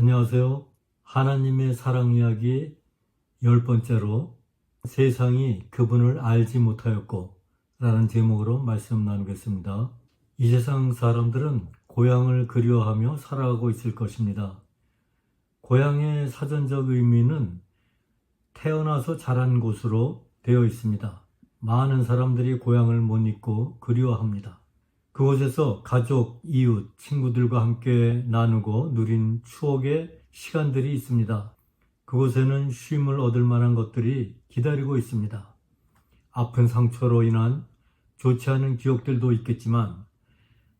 안녕하세요. 하나님의 사랑 이야기 10번째로 세상이 그분을 알지 못하였고 라는 제목으로 말씀 나누겠습니다. 이 세상 사람들은 고향을 그리워하며 살아가고 있을 것입니다. 고향의 사전적 의미는 태어나서 자란 곳으로 되어 있습니다. 많은 사람들이 고향을 못 잊고 그리워합니다. 그곳에서 가족, 이웃, 친구들과 함께 나누고 누린 추억의 시간들이 있습니다. 그곳에는 쉼을 얻을 만한 것들이 기다리고 있습니다. 아픈 상처로 인한 좋지 않은 기억들도 있겠지만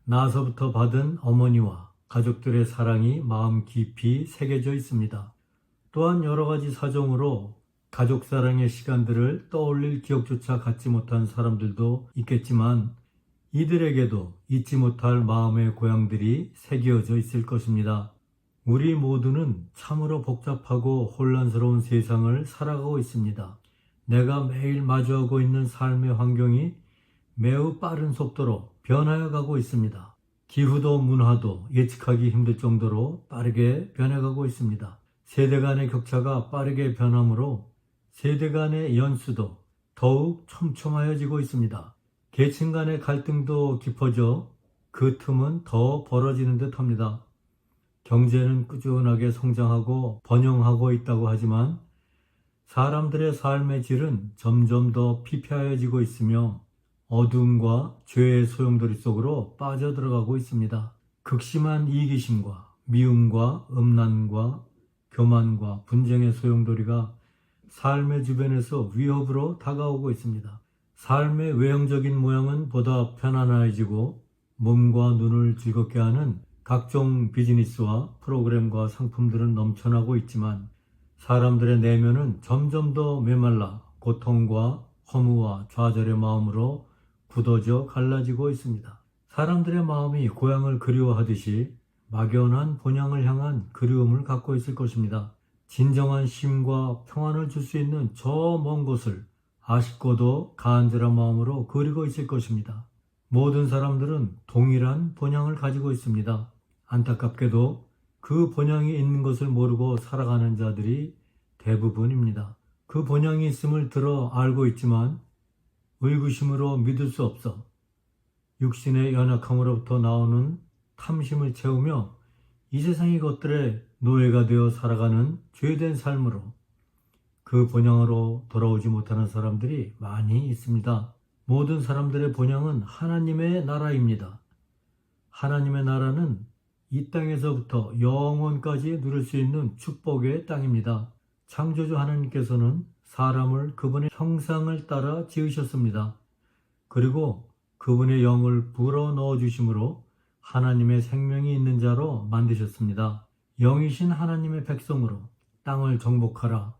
나서부터 받은 어머니와 가족들의 사랑이 마음 깊이 새겨져 있습니다. 또한 여러 가지 사정으로 가족 사랑의 시간들을 떠올릴 기억조차 갖지 못한 사람들도 있겠지만 이들에게도 잊지 못할 마음의 고향들이 새겨져 있을 것입니다. 우리 모두는 참으로 복잡하고 혼란스러운 세상을 살아가고 있습니다. 내가 매일 마주하고 있는 삶의 환경이 매우 빠른 속도로 변하여 가고 있습니다. 기후도 문화도 예측하기 힘들 정도로 빠르게 변해가고 있습니다. 세대 간의 격차가 빠르게 변하므로 세대 간의 연수도 더욱 촘촘하여지고 있습니다. 계층 간의 갈등도 깊어져 그 틈은 더 벌어지는 듯 합니다. 경제는 꾸준하게 성장하고 번영하고 있다고 하지만 사람들의 삶의 질은 점점 더 피폐하여지고 있으며 어둠과 죄의 소용돌이 속으로 빠져들어가고 있습니다. 극심한 이기심과 미움과 음란과 교만과 분쟁의 소용돌이가 삶의 주변에서 위협으로 다가오고 있습니다. 삶의 외형적인 모양은 보다 편안해지고 몸과 눈을 즐겁게 하는 각종 비즈니스와 프로그램과 상품들은 넘쳐나고 있지만 사람들의 내면은 점점 더 메말라 고통과 허무와 좌절의 마음으로 굳어져 갈라지고 있습니다. 사람들의 마음이 고향을 그리워하듯이 막연한 본향을 향한 그리움을 갖고 있을 것입니다. 진정한 쉼과 평안을 줄 수 있는 저 먼 곳을 아쉽고도 간절한 마음으로 그리고 있을 것입니다. 모든 사람들은 동일한 본향을 가지고 있습니다. 안타깝게도 그 본향이 있는 것을 모르고 살아가는 자들이 대부분입니다. 그 본향이 있음을 들어 알고 있지만 의구심으로 믿을 수 없어 육신의 연약함으로부터 나오는 탐심을 채우며 이 세상의 것들에 노예가 되어 살아가는 죄된 삶으로 그 본향으로 돌아오지 못하는 사람들이 많이 있습니다. 모든 사람들의 본향은 하나님의 나라입니다. 하나님의 나라는 이 땅에서부터 영원까지 누릴 수 있는 축복의 땅입니다. 창조주 하나님께서는 사람을 그분의 형상을 따라 지으셨습니다. 그리고 그분의 영을 불어넣어 주심으로 하나님의 생명이 있는 자로 만드셨습니다. 영이신 하나님의 백성으로 땅을 정복하라.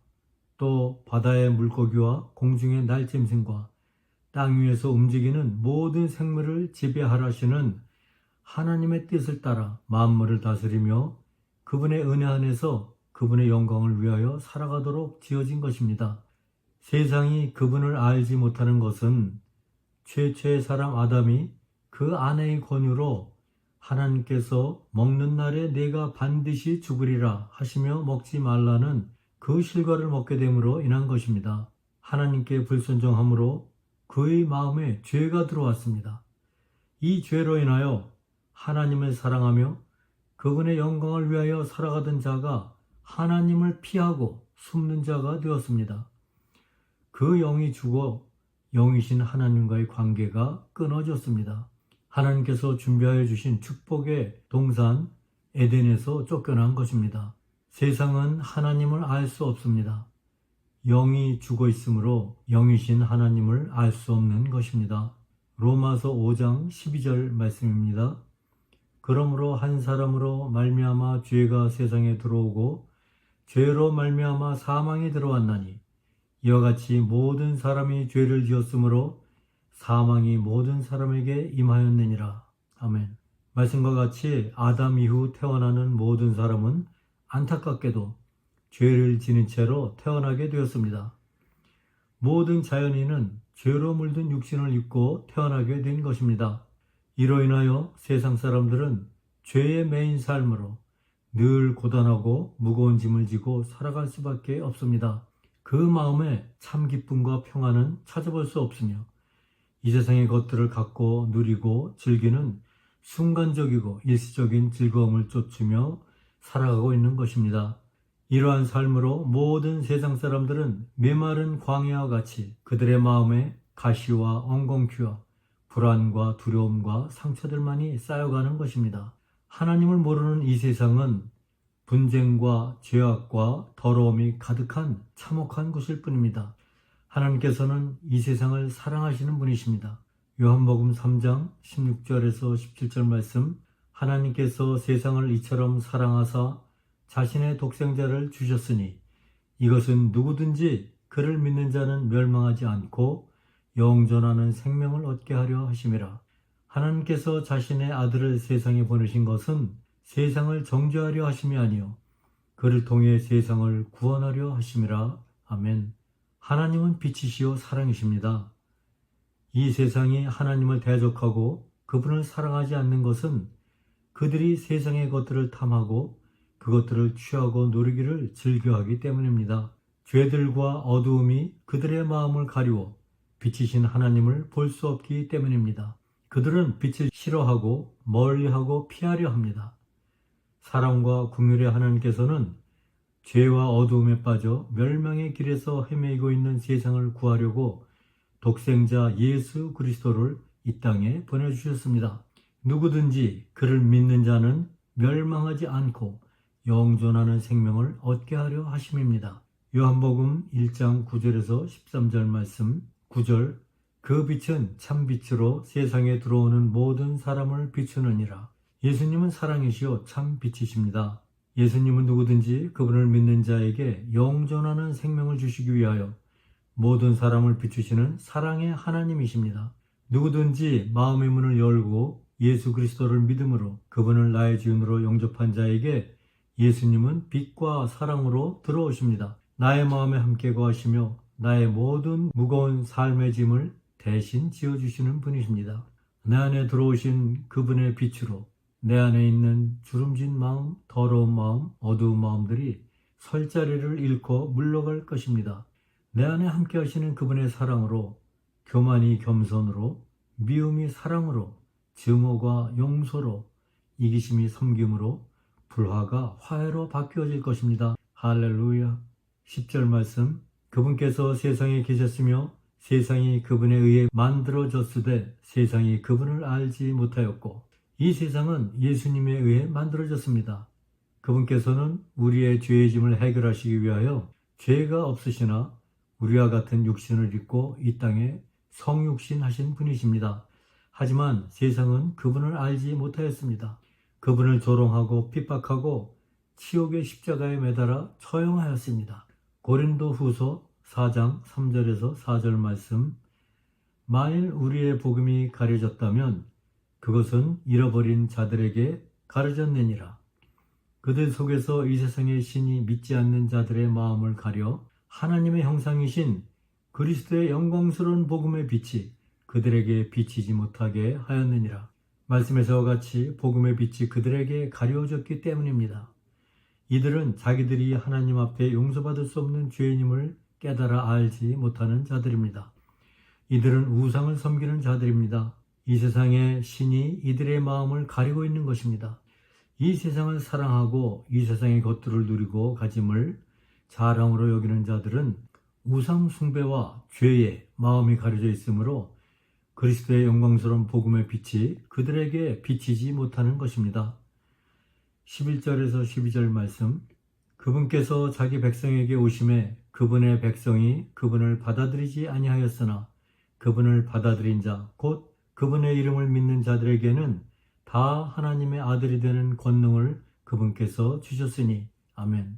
또 바다의 물고기와 공중의 날짐승과 땅 위에서 움직이는 모든 생물을 지배하라시는 하나님의 뜻을 따라 만물을 다스리며 그분의 은혜 안에서 그분의 영광을 위하여 살아가도록 지어진 것입니다. 세상이 그분을 알지 못하는 것은 최초의 사람 아담이 그 아내의 권유로 하나님께서 먹는 날에 내가 반드시 죽으리라 하시며 먹지 말라는 그 실과를 먹게 됨으로 인한 것입니다. 하나님께 불순종함으로 그의 마음에 죄가 들어왔습니다. 이 죄로 인하여 하나님을 사랑하며 그분의 영광을 위하여 살아가던 자가 하나님을 피하고 숨는 자가 되었습니다. 그 영이 죽어 영이신 하나님과의 관계가 끊어졌습니다. 하나님께서 준비하여 주신 축복의 동산 에덴에서 쫓겨난 것입니다. 세상은 하나님을 알 수 없습니다. 영이 죽어 있으므로 영이신 하나님을 알 수 없는 것입니다. 로마서 5장 12절 말씀입니다. 그러므로 한 사람으로 말미암아 죄가 세상에 들어오고 죄로 말미암아 사망이 들어왔나니 이와 같이 모든 사람이 죄를 지었으므로 사망이 모든 사람에게 임하였느니라. 아멘. 말씀과 같이 아담 이후 태어나는 모든 사람은 안타깝게도 죄를 지닌 채로 태어나게 되었습니다. 모든 자연인은 죄로 물든 육신을 입고 태어나게 된 것입니다. 이로 인하여 세상 사람들은 죄의 매인 삶으로 늘 고단하고 무거운 짐을 지고 살아갈 수밖에 없습니다. 그 마음에 참 기쁨과 평안은 찾아볼 수 없으며 이 세상의 것들을 갖고 누리고 즐기는 순간적이고 일시적인 즐거움을 쫓으며 살아가고 있는 것입니다. 이러한 삶으로 모든 세상 사람들은 메마른 광야와 같이 그들의 마음에 가시와 엉겅퀴와 불안과 두려움과 상처들만이 쌓여가는 것입니다. 하나님을 모르는 이 세상은 분쟁과 죄악과 더러움이 가득한 참혹한 곳일 뿐입니다. 하나님께서는 이 세상을 사랑하시는 분이십니다. 요한복음 3장 16절에서 17절 말씀, 하나님께서 세상을 이처럼 사랑하사 자신의 독생자를 주셨으니 이것은 누구든지 그를 믿는 자는 멸망하지 않고 영존하는 생명을 얻게 하려 하심이라. 하나님께서 자신의 아들을 세상에 보내신 것은 세상을 정죄하려 하심이 아니요 그를 통해 세상을 구원하려 하심이라. 아멘. 하나님은 빛이시요 사랑이십니다. 이 세상이 하나님을 대적하고 그분을 사랑하지 않는 것은 그들이 세상의 것들을 탐하고 그것들을 취하고 누리기를 즐겨하기 때문입니다. 죄들과 어두움이 그들의 마음을 가리워 빛이신 하나님을 볼 수 없기 때문입니다. 그들은 빛을 싫어하고 멀리하고 피하려 합니다. 사랑과 긍휼의 하나님께서는 죄와 어두움에 빠져 멸망의 길에서 헤매이고 있는 세상을 구하려고 독생자 예수 그리스도를 이 땅에 보내주셨습니다. 누구든지 그를 믿는 자는 멸망하지 않고 영존하는 생명을 얻게 하려 하심입니다. 요한복음 1장 9절에서 13절 말씀. 9절, 그 빛은 참 빛으로 세상에 들어오는 모든 사람을 비추느니라. 예수님은 사랑이시요 참 빛이십니다. 예수님은 누구든지 그분을 믿는 자에게 영존하는 생명을 주시기 위하여 모든 사람을 비추시는 사랑의 하나님이십니다. 누구든지 마음의 문을 열고 예수 그리스도를 믿음으로 그분을 나의 주인으로 영접한 자에게 예수님은 빛과 사랑으로 들어오십니다. 나의 마음에 함께 거하시며 나의 모든 무거운 삶의 짐을 대신 지어주시는 분이십니다. 내 안에 들어오신 그분의 빛으로 내 안에 있는 주름진 마음, 더러운 마음, 어두운 마음들이 설 자리를 잃고 물러갈 것입니다. 내 안에 함께 하시는 그분의 사랑으로 교만이 겸손으로, 미움이 사랑으로, 증오가 용서로, 이기심이 섬김으로, 불화가 화해로 바뀌어질 것입니다. 할렐루야. 10절 말씀, 그분께서 세상에 계셨으며 세상이 그분에 의해 만들어졌으되 세상이 그분을 알지 못하였고 이 세상은 예수님에 의해 만들어졌습니다. 그분께서는 우리의 죄의 짐을 해결하시기 위하여 죄가 없으시나 우리와 같은 육신을 입고 이 땅에 성육신 하신 분이십니다. 하지만 세상은 그분을 알지 못하였습니다. 그분을 조롱하고 핍박하고 치욕의 십자가에 매달아 처형하였습니다. 고린도 후서 4장 3절에서 4절 말씀, 만일 우리의 복음이 가려졌다면 그것은 잃어버린 자들에게 가려졌느니라. 그들 속에서 이 세상의 신이 믿지 않는 자들의 마음을 가려 하나님의 형상이신 그리스도의 영광스러운 복음의 빛이 그들에게 비치지 못하게 하였느니라. 말씀에서와 같이 복음의 빛이 그들에게 가려졌기 때문입니다. 이들은 자기들이 하나님 앞에 용서받을 수 없는 죄인임을 깨달아 알지 못하는 자들입니다. 이들은 우상을 섬기는 자들입니다. 이 세상의 신이 이들의 마음을 가리고 있는 것입니다. 이 세상을 사랑하고 이 세상의 것들을 누리고 가짐을 자랑으로 여기는 자들은 우상 숭배와 죄에 마음이 가려져 있으므로 그리스도의 영광스러운 복음의 빛이 그들에게 비치지 못하는 것입니다. 11절에서 12절 말씀, 그분께서 자기 백성에게 오심에 그분의 백성이 그분을 받아들이지 아니하였으나 그분을 받아들인 자, 곧 그분의 이름을 믿는 자들에게는 다 하나님의 아들이 되는 권능을 그분께서 주셨으니. 아멘.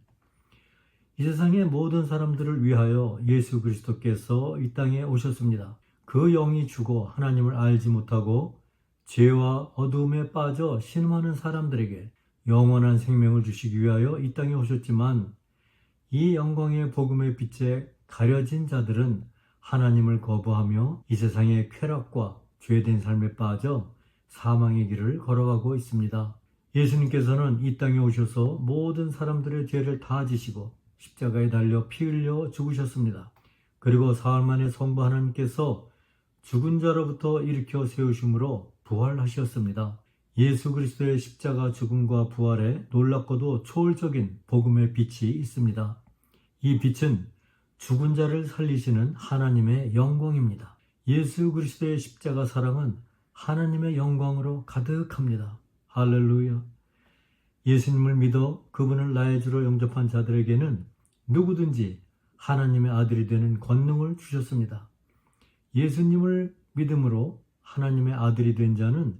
이 세상의 모든 사람들을 위하여 예수 그리스도께서 이 땅에 오셨습니다. 그 영이 죽어 하나님을 알지 못하고 죄와 어두움에 빠져 신음하는 사람들에게 영원한 생명을 주시기 위하여 이 땅에 오셨지만 이 영광의 복음의 빛에 가려진 자들은 하나님을 거부하며 이 세상의 쾌락과 죄된 삶에 빠져 사망의 길을 걸어가고 있습니다. 예수님께서는 이 땅에 오셔서 모든 사람들의 죄를 다 지시고 십자가에 달려 피 흘려 죽으셨습니다. 그리고 사흘 만에 성부 하나님께서 죽은 자로부터 일으켜 세우심으로 부활하셨습니다. 예수 그리스도의 십자가 죽음과 부활에 놀랍고도 초월적인 복음의 빛이 있습니다. 이 빛은 죽은 자를 살리시는 하나님의 영광입니다. 예수 그리스도의 십자가 사랑은 하나님의 영광으로 가득합니다. 할렐루야. 예수님을 믿어 그분을 나의 주로 영접한 자들에게는 누구든지 하나님의 아들이 되는 권능을 주셨습니다. 예수님을 믿음으로 하나님의 아들이 된 자는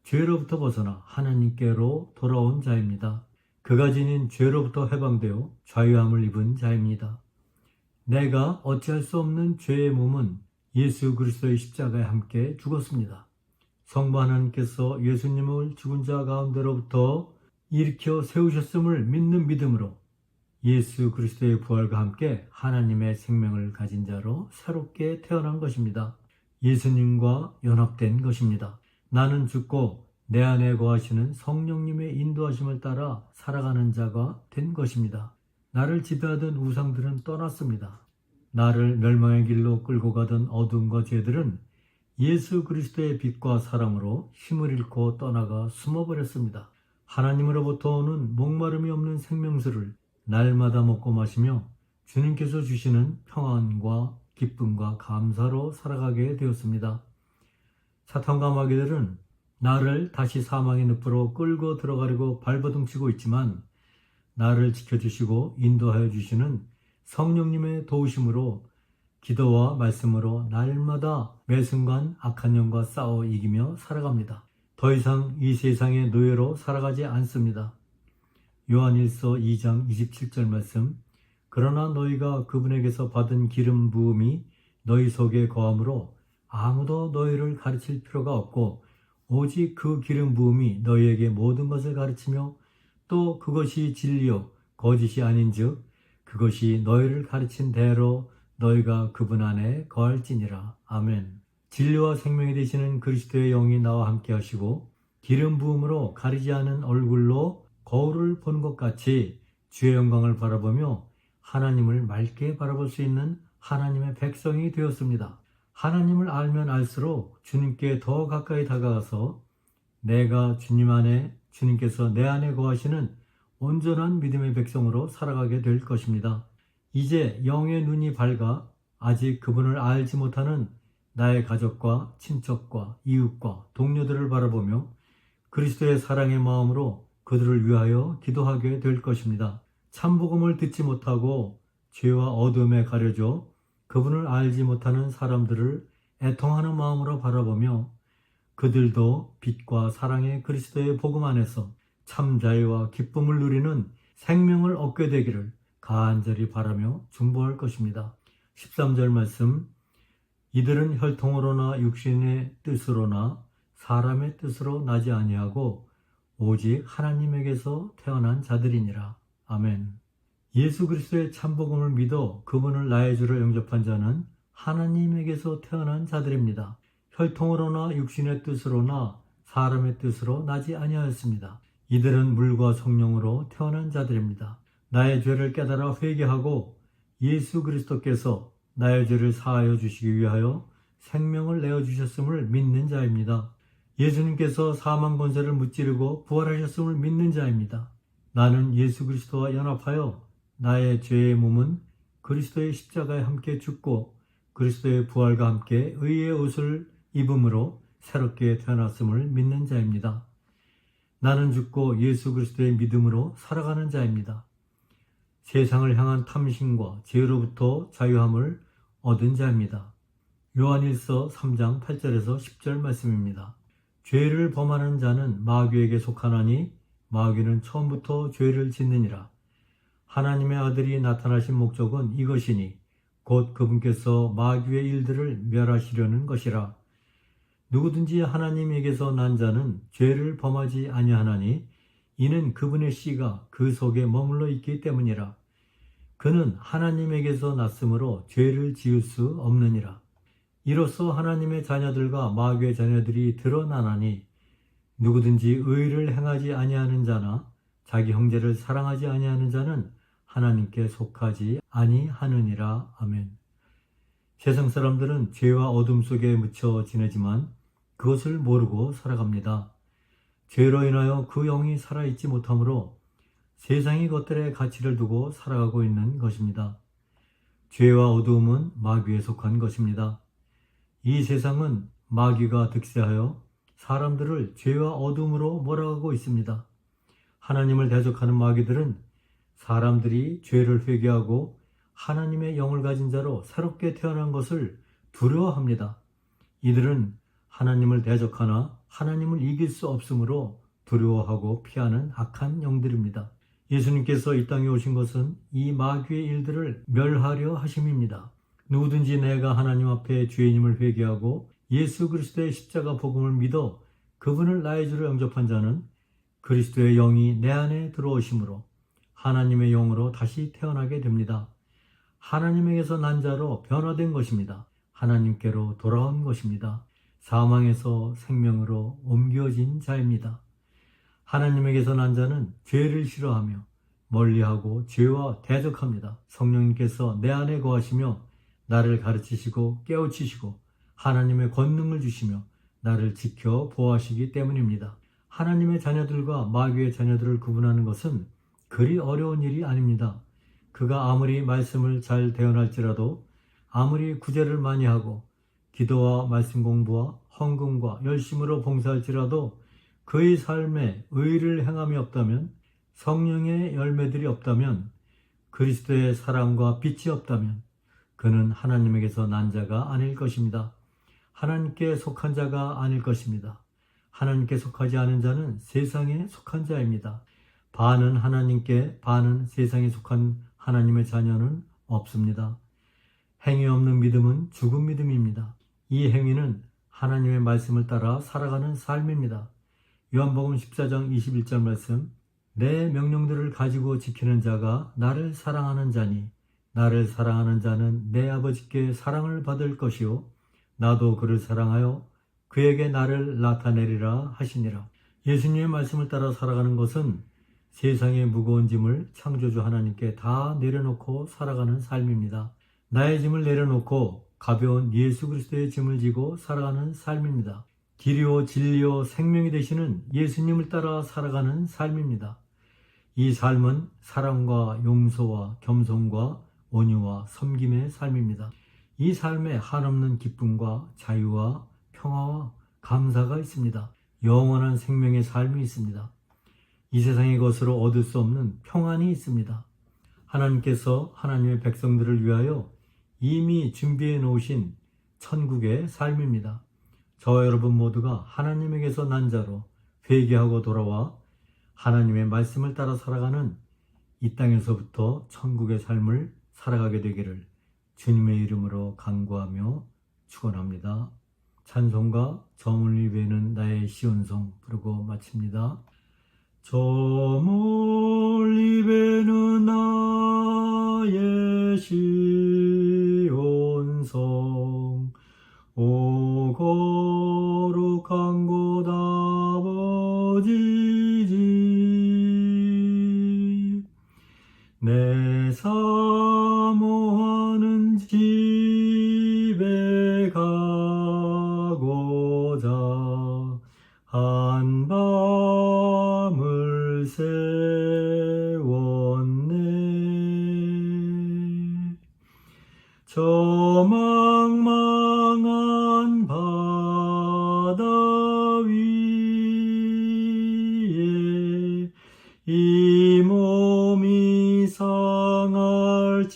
죄로부터 벗어나 하나님께로 돌아온 자입니다. 그가 지닌 죄로부터 해방되어 자유함을 입은 자입니다. 내가 어찌할 수 없는 죄의 몸은 예수 그리스도의 십자가에 함께 죽었습니다. 성부 하나님께서 예수님을 죽은 자 가운데로부터 일으켜 세우셨음을 믿는 믿음으로 예수 그리스도의 부활과 함께 하나님의 생명을 가진 자로 새롭게 태어난 것입니다. 예수님과 연합된 것입니다. 나는 죽고 내 안에 거하시는 성령님의 인도하심을 따라 살아가는 자가 된 것입니다. 나를 지배하던 우상들은 떠났습니다. 나를 멸망의 길로 끌고 가던 어둠과 죄들은 예수 그리스도의 빛과 사랑으로 힘을 잃고 떠나가 숨어버렸습니다. 하나님으로부터 오는 목마름이 없는 생명수를 날마다 먹고 마시며 주님께서 주시는 평안과 기쁨과 감사로 살아가게 되었습니다. 사탄과 마귀들은 나를 다시 사망의 늪으로 끌고 들어가려고 발버둥치고 있지만 나를 지켜주시고 인도하여 주시는 성령님의 도우심으로 기도와 말씀으로 날마다 매 순간 악한 영과 싸워 이기며 살아갑니다. 더 이상 이 세상의 노예로 살아가지 않습니다. 요한일서 2장 27절 말씀. 그러나 너희가 그분에게서 받은 기름 부음이 너희 속에 거함으로 아무도 너희를 가르칠 필요가 없고 오직 그 기름 부음이 너희에게 모든 것을 가르치며 또 그것이 진리요 거짓이 아닌즉 그것이 너희를 가르친 대로 너희가 그분 안에 거할지니라. 아멘. 진리와 생명이 되시는 그리스도의 영이 나와 함께 하시고 기름 부음으로 가리지 않은 얼굴로 거울을 보는 것 같이 주의 영광을 바라보며 하나님을 맑게 바라볼 수 있는 하나님의 백성이 되었습니다. 하나님을 알면 알수록 주님께 더 가까이 다가가서 내가 주님 안에 주님께서 내 안에 거하시는 온전한 믿음의 백성으로 살아가게 될 것입니다. 이제 영의 눈이 밝아 아직 그분을 알지 못하는 나의 가족과 친척과 이웃과 동료들을 바라보며 그리스도의 사랑의 마음으로 그들을 위하여 기도하게 될 것입니다. 참복음을 듣지 못하고 죄와 어둠에 가려져 그분을 알지 못하는 사람들을 애통하는 마음으로 바라보며 그들도 빛과 사랑의 그리스도의 복음 안에서 참 자유와 기쁨을 누리는 생명을 얻게 되기를 간절히 바라며 중보할 것입니다. 13절 말씀. 이들은 혈통으로나 육신의 뜻으로나 사람의 뜻으로 나지 아니하고 오직 하나님에게서 태어난 자들이니라. 아멘. 예수 그리스도의 참복음을 믿어 그분을 나의 주로 영접한 자는 하나님에게서 태어난 자들입니다. 혈통으로나 육신의 뜻으로나 사람의 뜻으로 나지 아니하였습니다. 이들은 물과 성령으로 태어난 자들입니다. 나의 죄를 깨달아 회개하고 예수 그리스도께서 나의 죄를 사하여 주시기 위하여 생명을 내어주셨음을 믿는 자입니다. 예수님께서 사망 권세를 무찌르고 부활하셨음을 믿는 자입니다. 나는 예수 그리스도와 연합하여 나의 죄의 몸은 그리스도의 십자가에 함께 죽고 그리스도의 부활과 함께 의의 옷을 입음으로 새롭게 태어났음을 믿는 자입니다. 나는 죽고 예수 그리스도의 믿음으로 살아가는 자입니다. 세상을 향한 탐심과 죄로부터 자유함을 얻은 자입니다. 요한일서 3장 8절에서 10절 말씀입니다. 죄를 범하는 자는 마귀에게 속하나니 마귀는 처음부터 죄를 짓느니라. 하나님의 아들이 나타나신 목적은 이것이니 곧 그분께서 마귀의 일들을 멸하시려는 것이라. 누구든지 하나님에게서 난 자는 죄를 범하지 아니하나니 이는 그분의 씨가 그 속에 머물러 있기 때문이라. 그는 하나님에게서 났으므로 죄를 지을 수 없느니라. 이로써 하나님의 자녀들과 마귀의 자녀들이 드러나나니 누구든지 의를 행하지 아니하는 자나 자기 형제를 사랑하지 아니하는 자는 하나님께 속하지 아니하느니라. 아멘. 세상 사람들은 죄와 어둠 속에 묻혀 지내지만 그것을 모르고 살아갑니다. 죄로 인하여 그 영이 살아있지 못하므로 세상의 것들의 가치를 두고 살아가고 있는 것입니다. 죄와 어두움은 마귀에 속한 것입니다. 이 세상은 마귀가 득세하여 사람들을 죄와 어둠으로 몰아가고 있습니다. 하나님을 대적하는 마귀들은 사람들이 죄를 회개하고 하나님의 영을 가진 자로 새롭게 태어난 것을 두려워합니다. 이들은 하나님을 대적하나 하나님을 이길 수 없으므로 두려워하고 피하는 악한 영들입니다. 예수님께서 이 땅에 오신 것은 이 마귀의 일들을 멸하려 하심입니다. 누구든지 내가 하나님 앞에 죄인임을 회개하고 예수 그리스도의 십자가 복음을 믿어 그분을 나의 주로 영접한 자는 그리스도의 영이 내 안에 들어오심으로 하나님의 영으로 다시 태어나게 됩니다. 하나님에게서 난 자로 변화된 것입니다. 하나님께로 돌아온 것입니다. 사망에서 생명으로 옮겨진 자입니다. 하나님에게서 난 자는 죄를 싫어하며 멀리하고 죄와 대적합니다. 성령님께서 내 안에 거하시며 나를 가르치시고 깨우치시고 하나님의 권능을 주시며 나를 지켜 보호하시기 때문입니다. 하나님의 자녀들과 마귀의 자녀들을 구분하는 것은 그리 어려운 일이 아닙니다. 그가 아무리 말씀을 잘 대언할지라도 아무리 구제를 많이 하고 기도와 말씀 공부와 헌금과 열심으로 봉사할지라도 그의 삶에 의를 행함이 없다면, 성령의 열매들이 없다면, 그리스도의 사랑과 빛이 없다면 그는 하나님에게서 난 자가 아닐 것입니다. 하나님께 속한 자가 아닐 것입니다. 하나님께 속하지 않은 자는 세상에 속한 자입니다. 반은 하나님께, 반은 세상에 속한 하나님의 자녀는 없습니다. 행위 없는 믿음은 죽은 믿음입니다. 이 행위는 하나님의 말씀을 따라 살아가는 삶입니다. 요한복음 14장 21절 말씀, 내 명령들을 가지고 지키는 자가 나를 사랑하는 자니 나를 사랑하는 자는 내 아버지께 사랑을 받을 것이요 나도 그를 사랑하여 그에게 나를 나타내리라 하시니라. 예수님의 말씀을 따라 살아가는 것은 세상의 무거운 짐을 창조주 하나님께 다 내려놓고 살아가는 삶입니다. 나의 짐을 내려놓고 가벼운 예수 그리스도의 짐을 지고 살아가는 삶입니다. 길이요 진리요 생명이 되시는 예수님을 따라 살아가는 삶입니다. 이 삶은 사랑과 용서와 겸손과 온유와 섬김의 삶입니다. 이 삶에 한없는 기쁨과 자유와 평화와 감사가 있습니다. 영원한 생명의 삶이 있습니다. 이 세상의 것으로 얻을 수 없는 평안이 있습니다. 하나님께서 하나님의 백성들을 위하여 이미 준비해 놓으신 천국의 삶입니다. 저와 여러분 모두가 하나님에게서 난 자로 회개하고 돌아와 하나님의 말씀을 따라 살아가는 이 땅에서부터 천국의 삶을 살아가게 되기를 주님의 이름으로 간구하며 축원합니다. 찬송가 저 멀리 배는 나의 시온성 부르고 마칩니다. 저 멀리 배는 나의 시온성 오 거룩한 곳 아버지 집 내 사모하는 집에 가고자 한 밤을 세웠네. 저 망망한 바다 위에 이 몸이 상할지라도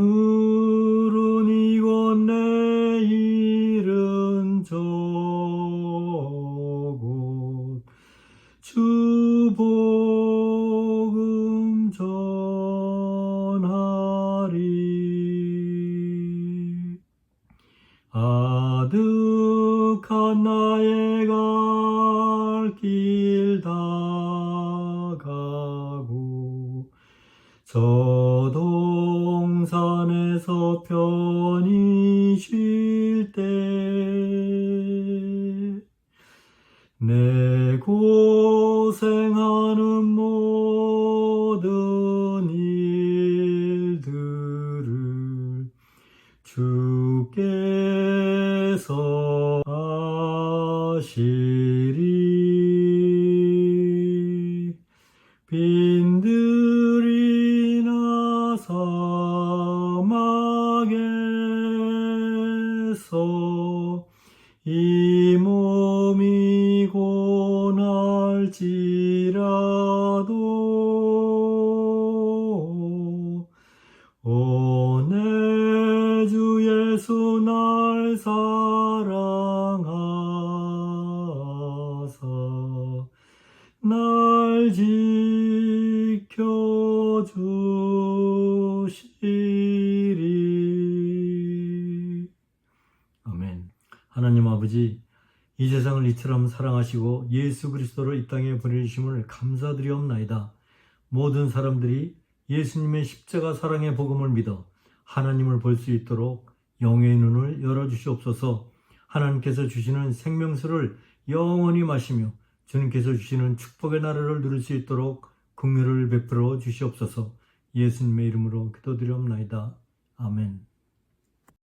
오늘은 이곳 내일은 저곳 주 복음 전하리. 아득한 나의 갈 길 다가고 저 동산에서 편히 내 고생하는 모든 일들을 주께서 하시리. 빈들이나 사막에서 이 몸이 고날지라도 오 내 주 예수 날 사랑하사 날 지켜주시리. 아멘. 하나님 아버지, 이 세상을 이처럼 사랑하시고 예수 그리스도를 이 땅에 보내주심을 감사드리옵나이다. 모든 사람들이 예수님의 십자가 사랑의 복음을 믿어 하나님을 볼 수 있도록 영의 눈을 열어주시옵소서. 하나님께서 주시는 생명수를 영원히 마시며 주님께서 주시는 축복의 나라를 누릴 수 있도록 긍휼을 베풀어 주시옵소서. 예수님의 이름으로 기도드리옵나이다. 아멘.